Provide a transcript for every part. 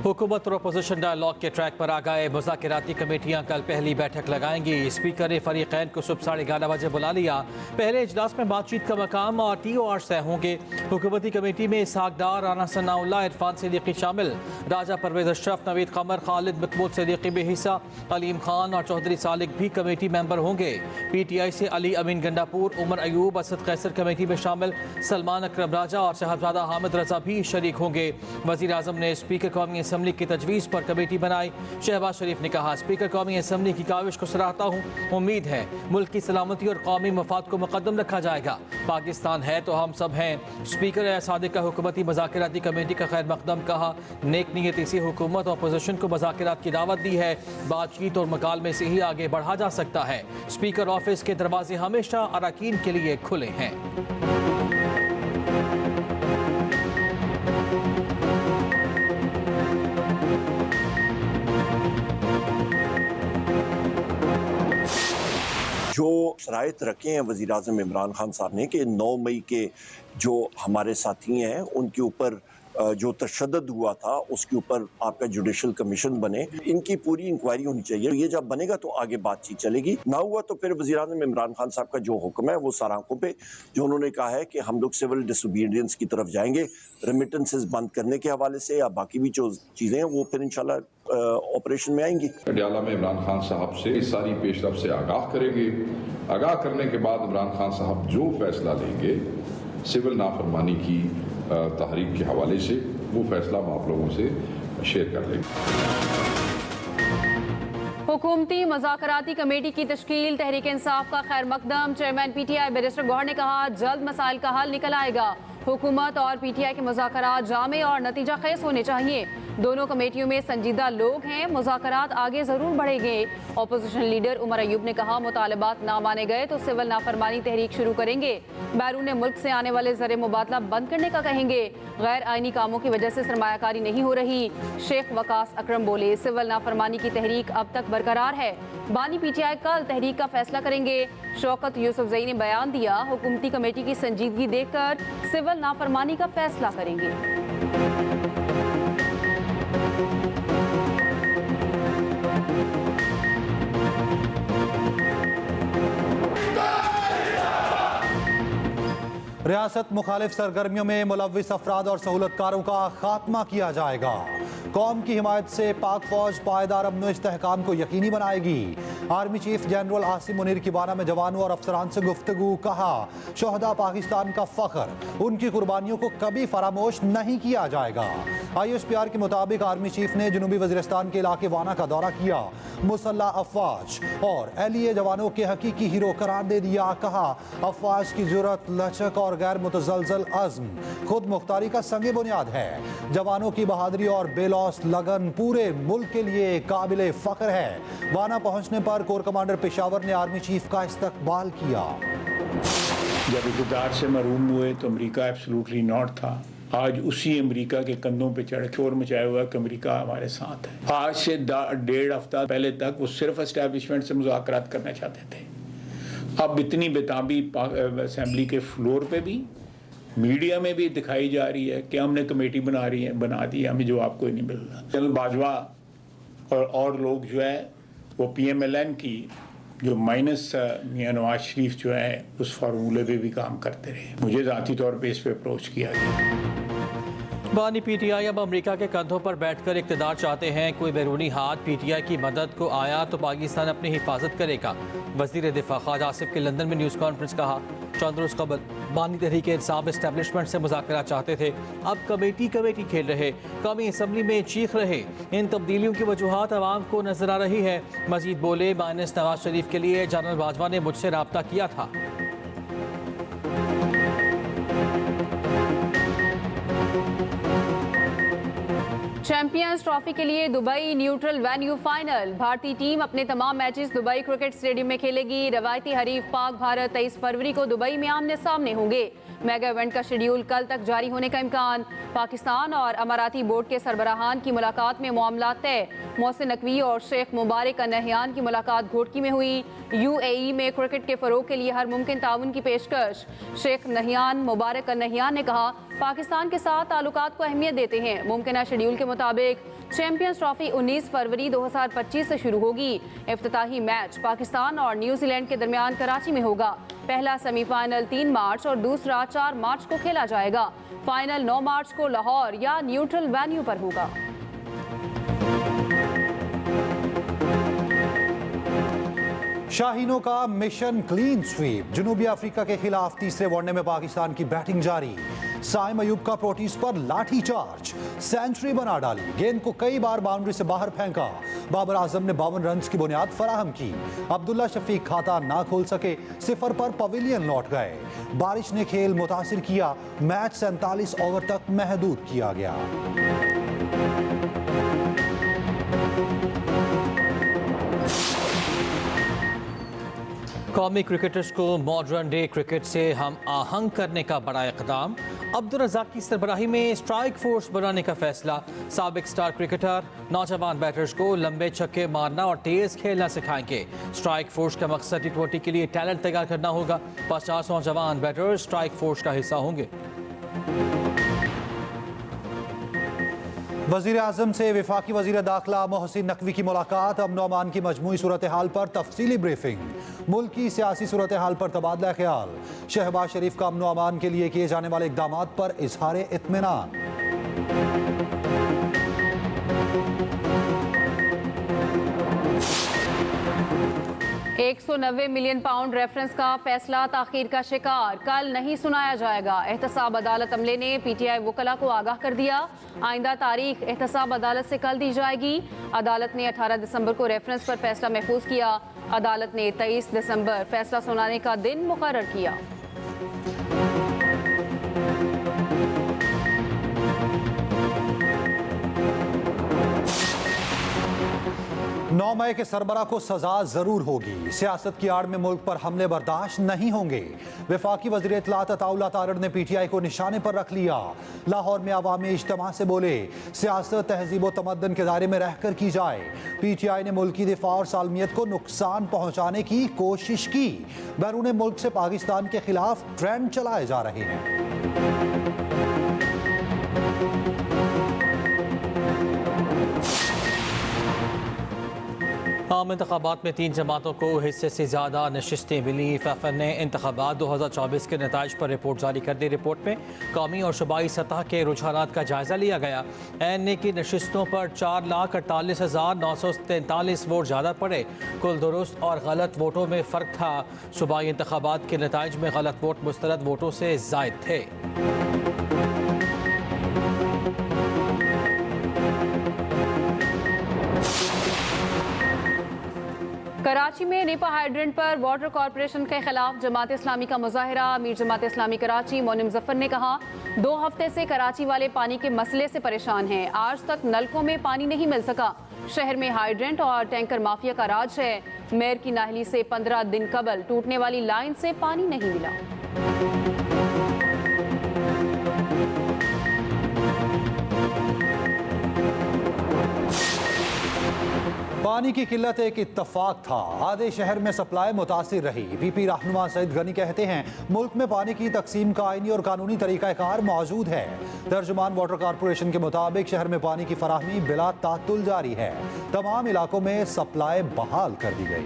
हुकूमत और opposition dialogue के ट्रैक पर आ गए। मुज़ाकराती कमेटियां कल पहली बैठक लगाएंगी। स्पीकर ने फरीकैन को सुबह 11:30 बजे बुला लिया। पहले इजलास में बातचीत का मकाम और TOR तय होंगे। हुकूमती कमेटी में इसहाक डार, राना सनाउल्लाह, इरफान सिद्दीकी शामिल। राजा परवेज अशरफ, नवीद कमर, खालिद महमूद सिद्दीकी भी हिस्सा। अलीम खान और चौधरी सालिक भी कमेटी मेंबर होंगे। PTI से अली अमीन गंडापुर, उमर अयूब, असद कैसर कमेटी में शामिल। सलमान अकरम राजा और साहबजादा हामिद रजा भी शरीक होंगे। वज़ीर आज़म ने स्पीकर कौमी असम्बली की तजवीज़ पर कमेटी बनाई। शहबाज शरीफ ने कहा, स्पीकर कौमी असम्बली की काविश को सराहता हूँ। उम्मीद है मुल्क की सलामती और कौमी मफाद को मुकद्दम रखा जाएगा। पाकिस्तान है तो हम सब हैं। स्पीकर सादिक का हुकूमती मुज़ाकराती कमेटी का खैर मकदम कहा। नेक नीयती से हुकूमत और अपोजिशन को मुज़ाकरात की दावत दी है। बातचीत और मकालमे से ही आगे बढ़ा जा सकता है। स्पीकर ऑफिस के दरवाजे हमेशा अरकान के लिए खुले हैं। जो शराइत रखे हैं वज़ीर आज़म इमरान खान साहब ने कि 9 मई के जो हमारे साथी हैं उनके ऊपर जो तशद्दुद हुआ था उसके ऊपर आपका जुडिशल कमीशन बने, इनकी पूरी इंक्वायरी होनी चाहिए। ये जब बनेगा तो आगे बातचीत चलेगी। ना हुआ तो फिर वज़ीर आज़म इमरान खान साहब का जो हुक्म है वो सारा आंखों पे, जो उन्होंने कहा है कि हम लोग सिविल डिसोबीडियंस की तरफ जाएंगे, रेमिटेंसेस बंद करने के हवाले से या बाकी भी जो चीज़ें हैं वो फिर इंशाल्लाह ऑपरेशन में आएंगी। पटियाला में इमरान खान साहब से इस सारी पेशरफ से आगाह करेंगे। आगाह करने के बाद इमरान खान साहब जो फैसला लेंगे सिविल नाफरमानी की तहरीक के हवाले से, वो फैसला हम आप लोगों से शेयर कर लेंगे। हुकूमती मुज़ाकराती कमेटी की तश्कील, तहरीक इंसाफ का खैर मकदम। चेयरमैन PTI बैरिस्टर गौहर ने कहा, जल्द मसाइल का हल निकल आएगा। हुकूमत और PTI के मुज़ाकरात जामे और नतीजा खेज होने चाहिए। दोनों कमेटियों में संजीदा लोग हैं, मुज़ाकरात आगे जरूर बढ़ेंगे। अपोजिशन लीडर उमर अयूब ने कहा, मुतालबात ना माने गए तो सिविल नाफरमानी तहरीक शुरू करेंगे। बैरून मुल्क से आने वाले ज़र मुबादला बंद करने का कहेंगे। गैर आइनी कामों की वजह से सरमायाकारी नहीं हो रही। शेख वकास अकरम बोले, सिविल नाफरमानी की तहरीक अब तक बरकरार है। बानी PTI कल तहरीक का फैसला करेंगे। शौकत यूसुफजई ने बयान दिया, हुकूमती कमेटी की संजीदगी देखकर सिविल नाफरमानी का फैसला करेंगे। रियासत मुखालिफ सरगर्मियों में मुलव्विस अफराद और सहूलतकारों का खात्मा किया जाएगा। कौम की हिमायत से पाक फौज पायदार अमन इस्तेहकाम को यकीनी बनाएगी। Army chief general Asim Munir की बाना में जवानों और अफसरान से गुफ्तगू। कहा, शोहदा पाकिस्तान का फख्र, उनकी कुर्बानियों को कभी फरामोश नहीं किया जाएगा। ISPR के मुताबिक आर्मी चीफ ने जनूबी वज़ीरिस्तान के इलाके वाना का दौरा किया। मुसल्ला अफवाज और LEA जवानों के हकीकी हीरो करार दे दिया। कहा, अफवाज की जुर्रत, लचक और गैर मुतज़लज़ल अज़्म खुद मुख्तारी का संग बुनियाद है। जवानों की बहादुरी और बेलौस लगन पूरे मुल्क के लिए काबिले फ़ख्र है। वाना पहुंचने पर कोर कमांडर पेशावर ने आर्मी चीफ का इस्तकबाल किया। जब इक़्तिदार से महरूम हुए तो अमेरिका एब्सोल्युटली नॉट था। आज उसी अमेरिका के कंधों पे चढ़ शोर मचाया हुआ कि अमेरिका हमारे साथ है। आज से 1.5 हफ्ता पहले तक वो सिर्फ एस्टैब्लिशमेंट से मुज़ाकरात करना चाहते थे। अब इतनी बेताबी असेंबली के फ्लोर पे भी, मीडिया में भी दिखाई जा रही है कि हमने कमेटी बना दी, हमें जवाब कोई नहीं मिल रहा। जनरल बाजवा और लोग जो है वो PMLN की जो माइनस मियां नवाज शरीफ जो है उस फार्मूले पे भी काम करते रहे। मुझे ज़ाती तौर पे इस पे अप्रोच किया गया। बानी PTI अब अमेरिका के कंधों पर बैठकर इक़्तिदार चाहते हैं। कोई बैरूनी हाथ PTI की मदद को आया तो पाकिस्तान अपनी हिफाजत करेगा। वज़ीर दिफा ख्वाजा आसिफ के लंदन में न्यूज़ कॉन्फ्रेंस। कहा, चंद रोज़ कबल बानी तहरीक इंसाफ एस्टेब्लिशमेंट से मुज़ाकरा चाहते थे, अब कमेटी खेल रहे, कौमी असम्बली में चीख रहे। इन तब्दीलियों की वजूहात आवाम को नजर आ रही है। मजीद बोले, माइनस नवाज शरीफ के लिए जनरल बाजवा ने मुझसे रब्ता किया था। चैंपियंस ट्रॉफी के लिए दुबई न्यूट्रल वेन्यू फाइनल। भारतीय टीम अपने तमाम मैचेस दुबई क्रिकेट स्टेडियम में खेलेगी। रवायती हरीफ पाक भारत 23 फरवरी को दुबई में आमने सामने होंगे। मेगा इवेंट का शेड्यूल कल तक जारी होने का इम्कान। पाकिस्तान और अमाराती बोर्ड के सरबराहान की मुलाकात में मामला तय। मोहसिन नकवी और शेख मुबारक नहियान की मुलाकात घोटकी में हुई। UAE में क्रिकेट के फरोग के लिए हर मुमकिन ताउन की पेशकश। शेख नहियान मुबारक नहियान ने कहा, पाकिस्तान के साथ ताल्लुकात को अहमियत देते हैं। मुमकिन शेड्यूल के मुताबिक चैंपियंस ट्रॉफी 19 फरवरी 2025 से शुरू होगी। इफ्तिताही मैच पाकिस्तान और न्यूजीलैंड के दरमियान कराची में होगा। पहला सेमीफाइनल 3 मार्च और दूसरा 4 मार्च को खेला जाएगा। फाइनल 9 मार्च को लाहौर या न्यूट्रल वेन्यू पर होगा। शाहीनों का मिशन क्लीन स्वीप। जनूबी अफ्रीका के खिलाफ तीसरे वनडे में पाकिस्तान की बैटिंग जारी। साइम अयूब का प्रोटीज पर लाठी चार्ज, सेंचुरी बना डाली। गेंद को कई बार बाउंड्री से बाहर फेंका। बाबर आजम ने 52 रन की बुनियाद फराहम की। अब्दुल्ला शफीक खाता ना खोल सके, 0 पर पवेलियन लौट गए। बारिश ने खेल मुतासिर किया। मैच 47 ओवर तक महदूद किया गया। कौमी क्रिकेटर्स को मॉडर्न डे क्रिकेट से हम आहंग करने का बड़ा इक़दाम। अब्दुल रज़ाक की सरबराही में स्ट्राइक फोर्स बनाने का फैसला। साबिक स्टार क्रिकेटर नौजवान बैटर्स को लंबे छक्के मारना और तेज खेलना सिखाएंगे। स्ट्राइक फोर्स का मकसद T20 के लिए टैलेंट तैयार करना होगा। 50 नौजवान बैटर्स स्ट्राइक फोर्स का हिस्सा होंगे। वज़ीर आज़म से वफाकी वज़ीर दाखिला मोहसिन नकवी की मुलाकात। अमन अमान की मजमूई सूरत हाल पर तफसीली ब्रीफिंग। मुल्क की सियासी सूरत हाल पर तबादला ख्याल। शहबाज शरीफ का अमन अमान के लिए किए जाने वाले इक़दामात पर इजहार इत्मीनान। 190 मिलियन पाउंड रेफरेंस का फैसला ताखीर का शिकार। कल नहीं सुनाया जाएगा। एहतसाब अदालत अमले ने PTI वकला को आगाह कर दिया। आइंदा तारीख एहतसाब अदालत से कल दी जाएगी। अदालत ने 18 दिसंबर को रेफरेंस पर फैसला महफूज किया। अदालत ने 23 दिसंबर फैसला सुनाने का दिन मुकर्रर किया। 9 मई के सरबरा को सजा जरूर होगी। सियासत की आड़ में मुल्क पर हमले बर्दाश्त नहीं होंगे। वफाकी वज़ीर इत्तलात अताउल्लाह तारड़ ने PTI को निशाने पर रख लिया। लाहौर में अवामी इज्तिमा से बोले, सियासत तहजीब व तमद्दन के दायरे में रहकर की जाए। PTI ने मुल्क की दिफा और सालमियत को नुकसान पहुंचाने की कोशिश की। बैरून मुल्क से पाकिस्तान के खिलाफ ट्रेंड चलाए जा रहे हैं। आम इंतखाबात में 3 जमातों को हिस्से से ज़्यादा नशिस्तें मिली। FFN ने इंतखाबात 2024 के नताइज पर रिपोर्ट जारी कर दी। रिपोर्ट में कौमी और सूबाई सतह के रुझानात का जायज़ा लिया गया। NA की नशिस्तों पर 4,48,943 वोट ज़्यादा पड़े। कुल दुरुस्त और गलत वोटों में फ़र्क था। सूबाई इंतखाबात के नताइज में गलत वोट मुस्तरद वोटों से ज़ायद थे। कराची में निपा हाइड्रेंट पर वाटर कॉरपोरेशन के खिलाफ जमात इस्लामी का मुजाहरा। अमीर जमात इस्लामी कराची मोनिम जफर ने कहा, 2 हफ्ते से कराची वाले पानी के मसले से परेशान हैं। आज तक नलकों में पानी नहीं मिल सका। शहर में हाइड्रेंट और टैंकर माफिया का राज है। मेयर की नाहली से 15 दिन कबल टूटने वाली लाइन से पानी नहीं मिला। पानी की किल्लत एक इत्तफाक था। आधे शहर में सप्लाई मुतासिर रही। PP रहनुमा सईद गनी कहते हैं, मुल्क में पानी की तकसीम का आईनी और कानूनी तरीक़ाकार मौजूद है। तर्जुमान वाटर कॉरपोरेशन के मुताबिक शहर में पानी की फराहमी बिला तातुल जारी है। तमाम इलाकों में सप्लाई बहाल कर दी गई।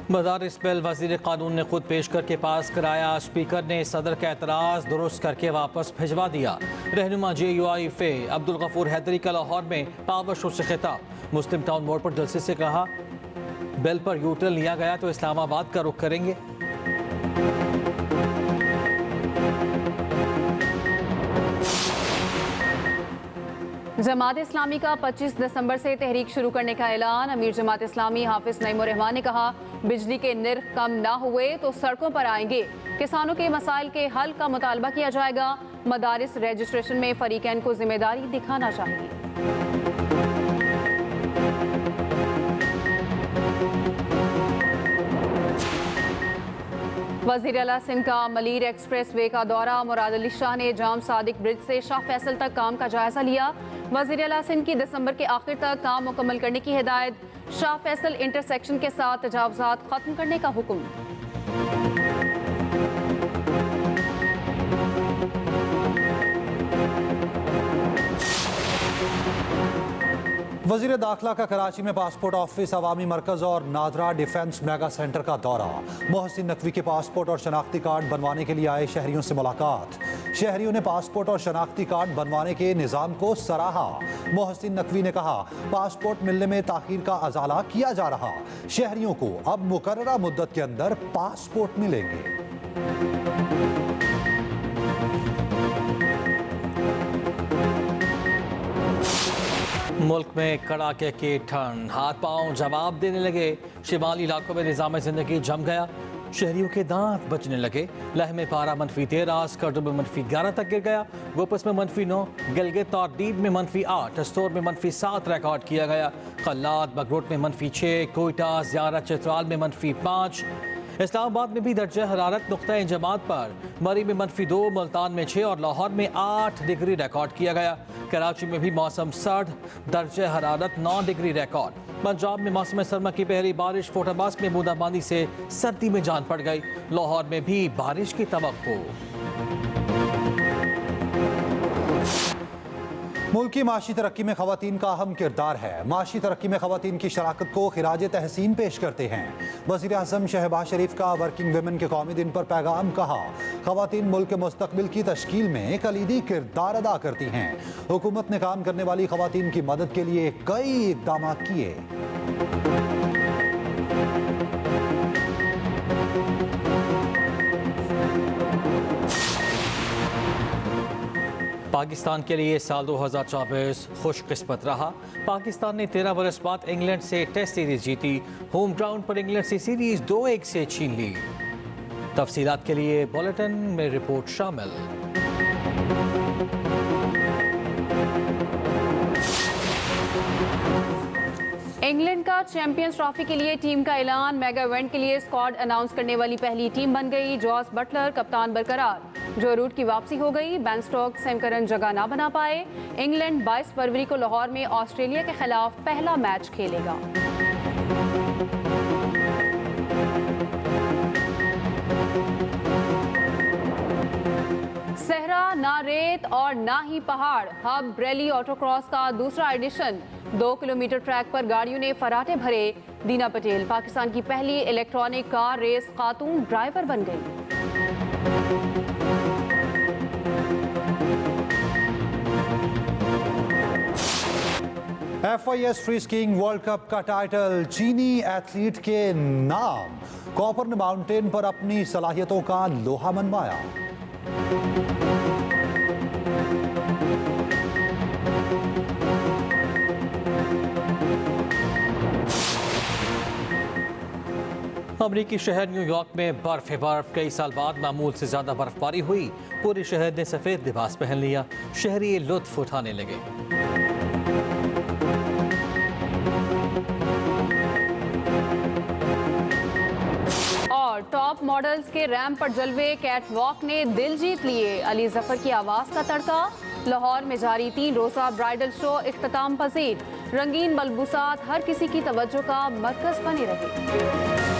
मदारिस बिल वज़ीर कानून ने खुद पेश करके पास कराया। स्पीकर ने सदर का एतराज़ दुरुस्त करके वापस भिजवा दिया। रहनुमा JUI फे अब्दुल गफूर हैदरी का लाहौर में पावर शो से खिताब। मुस्लिम टाउन मोड़ पर जलसे से कहा, बिल पर यूटर्न लिया गया तो इस्लामाबाद का रुख करेंगे। जमात इस्लामी का 25 दिसंबर से तहरीक शुरू करने का ऐलान। अमीर जमात इस्लामी हाफिज नईम रहमान ने कहा, बिजली के निर्ख कम ना हुए तो सड़कों पर आएंगे। किसानों के मसाइल के हल का मुतालबा किया जाएगा। मदारिस रजिस्ट्रेशन में फरीकैन को जिम्मेदारी दिखाना चाहिए। वज़ीर आला सिंध का मलीर एक्सप्रेस वे का दौरा। मुराद अली शाह ने जाम सादिक ब्रिज से शाह फैसल तक काम का जायजा लिया। वज़ीर आला सिंध की दिसंबर के आखिर तक काम मुकम्मल करने की हिदायत। शाह फैसल इंटरसेक्शन के साथ तजावुज़ात खत्म करने का हुक्म। वज़ीर दाखिला का कराची में पासपोर्ट ऑफिस, अवामी मरकज़ और नादरा डिफेंस मेगा सेंटर का दौरा। मोहसिन नकवी के पासपोर्ट और शनाख्ती कार्ड बनवाने के लिए आए शहरियों से मुलाकात। शहरियों ने पासपोर्ट और शनाख्ती कार्ड बनवाने के निज़ाम को सराहा। मोहसिन नकवी ने कहा, पासपोर्ट मिलने में ताख़ीर का अज़ाला किया जा रहा। शहरियों को अब मुकर्ररा मुद्दत के अंदर पासपोर्ट मिलेंगे। मुल्क में कड़ाके की ठंड, हाथ पांव जवाब देने लगे। शिमाली इलाकों में निज़ाम ज़िंदगी जम गया। शहरियों के दांत बचने लगे। लह में पारा -13, स्कर्दो में -11 तक गिर गया। गोपस में -9, गिलगित और दीद में -8, स्टोर में -7 रिकॉर्ड किया गया। खल्लात बगरोट में -6, कोयटा, ज़ियारा, चित्राल में -5। इस्लामाबाद में भी दर्जा हरारत नुक्ता जमात पर। मरी में -2, मुल्तान में 6 और लाहौर में 8 डिग्री रिकॉर्ड किया गया। कराची में भी मौसम सर्द, दर्जा हरारत 9 डिग्री रिकॉर्ड। पंजाब में मौसम सरमा की पहली बारिश, फोटाबास में बूंदाबांदी से सर्दी में जान पड़ गई। लाहौर में भी बारिश की तवक्को। मुल्क की माशी तरक्की में खवातीन का अहम किरदार है। माशी तरक्की में खवातीन की शराकत को खिराज तहसीन पेश करते हैं। वज़ीर आज़म शहबाज शरीफ का वर्किंग वुमेन के कौमी दिन पर पैगाम। कहा, खवातीन मुल्क के मुस्तकबिल की तश्कील में कलीदी किरदार अदा करती हैं। हुकूमत ने काम करने वाली खवातीन की मदद के लिए कई इक़दाम किए। पाकिस्तान के लिए साल 2024 खुशकिस्मत रहा। पाकिस्तान ने 13 बरस बाद इंग्लैंड से टेस्ट सीरीज जीती। होम ग्राउंड पर इंग्लैंड से सीरीज 2-1 से छीन ली। तफसीलात के लिए बुलेटिन में रिपोर्ट शामिल। इंग्लैंड का चैंपियंस ट्रॉफी के लिए टीम का ऐलान। मेगा इवेंट के लिए स्क्वाड अनाउंस करने वाली पहली टीम बन गई। जॉस बटलर कप्तान बरकरार। जो रूट की वापसी हो गई। बेन स्टोक्स सैम करन जगह ना बना पाए। इंग्लैंड 22 फरवरी को लाहौर में ऑस्ट्रेलिया के खिलाफ पहला मैच खेलेगा। सहरा ना रेत और ना ही पहाड़। हब रैली ऑटोक्रॉस का दूसरा एडिशन। 2 किलोमीटर ट्रैक पर गाड़ियों ने फराटे भरे। दीना पटेल पाकिस्तान की पहली इलेक्ट्रॉनिक कार रेस खातून ड्राइवर बन गई। FIS free skiing world cup का टाइटल चीनी एथलीट के नाम। कॉपर ने माउंटेन पर अपनी सलाहियतों का लोहा मनवाया। अमरीकी शहर न्यूयॉर्क में बर्फ है बर्फ। कई साल बाद मामूल से ज्यादा बर्फबारी हुई। पूरे शहर ने सफेद लिबास पहन लिया। शहरी लुत्फ उठाने लगे। और टॉप मॉडल्स के रैंप पर जलवे। कैट वॉक ने दिल जीत लिए। अली जफर की आवाज का तड़का। लाहौर में जारी 3 रोजा ब्राइडल शो इख्तिताम पजीर। रंगीन मलबूसात हर किसी की तवज्जो का मरकज बने रहे।